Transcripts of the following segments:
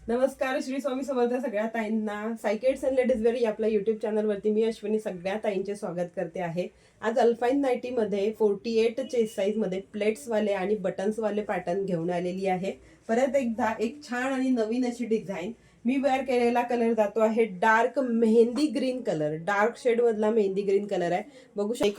नमस्कार, श्री स्वामी समर्थ सगळ्या ताईंना. सायकेट्स अँड लेडीज वेअर या आपल्या युट्यूब चॅनलवरती मी अश्विनी सगळ्या ताईंचे स्वागत करते आहे. आज अल्फाईन नाईटीमध्ये 48 चेस्ट साईजमध्ये प्लेट्सवाले आणि बटन्सवाले पॅटर्न घेऊन आलेली आहे. परत एकदा एक छान आणि नवीन अशी डिझाईन. मी वेअर केलेला कलर जातो आहे डार्क मेहंदी ग्रीन कलर, डार्क शेड मधला मेहंदी ग्रीन कलर आहे.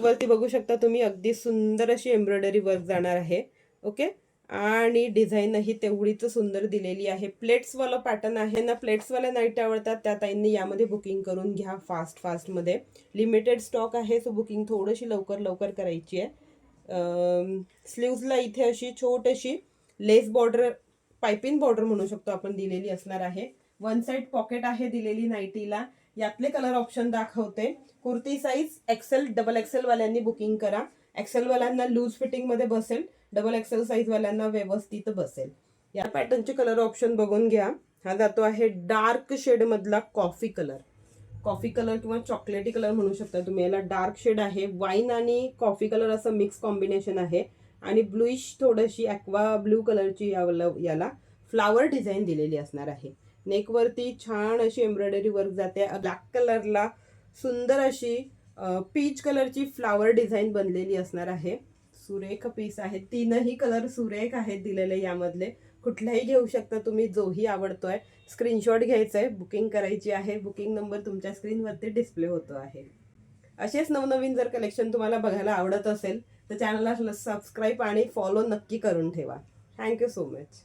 वरती बघू शकता तुम्ही, अगदी सुंदर अशी एम्ब्रॉयडरी वर्क जाणार आहे. ओके, आणि डिझाईनही तेवढीच सुंदर दिलेली आहे. प्लेट्सवाला पॅटर्न आहे ना, प्लेट्सवाल्या नाईट आवडतात त्या ताईंनी यामध्ये बुकिंग करून घ्या फास्टमध्ये. लिमिटेड स्टॉक आहे, सो बुकिंग थोडीशी लवकर करायची आहे. स्लीव्सला इथे अशी छोटीशी लेस बॉर्डर, पायपिंग बॉर्डर म्हणू शकतो आपण, दिलेली असणार आहे. वन साइड पॉकेट आहे दिलेली नाईटीला. यातले कलर ऑप्शन दाखवते. Kurti size Excel double XL वाल्यांनी बुकिंग करा. एक्सेल वाल्यांना लूज फिटिंग मध्ये बसेल, डबल एक्सेल साईज वाल्यांना व्यवस्थित बसेल. या पॅटर्नचे कलर ऑप्शन बघून घ्या. हा जातो आहे डार्क शेड मधला कॉफी कलर किंवा चॉकलेटी कलर म्हणू शकता तुम्ही. याला डार्क शेड आहे, वाईन आणि कॉफी कलर असं मिक्स कॉम्बिनेशन आहे. आणि ब्लूइश थोडीशी ॲक्वा ब्लू कलरची याला फ्लावर डिझाईन दिलेली असणार आहे. नेकवरती छान अशी एम्ब्रॉयडरी वर्क जाते. ब्लॅक कलरला सुंदर अशी पीच कलरची फ्लावर डिझाईन बनलेली असणार आहे. सुरेख पीस आहे, तीनही कलर सुरेख आहेत दिलेले. यामधले कुठलाही घेऊ शकता तुम्ही, जोही आवडतोय. स्क्रीनशॉट घ्यायचा आहे, बुकिंग करायची आहे. बुकिंग नंबर तुमच्या स्क्रीनवरती डिस्प्ले होतो आहे. असेच नवनवीन जर कलेक्शन तुम्हाला बघायला आवडत असेल तर चॅनलला सबस्क्राईब आणि फॉलो नक्की करून ठेवा. Thank you so much.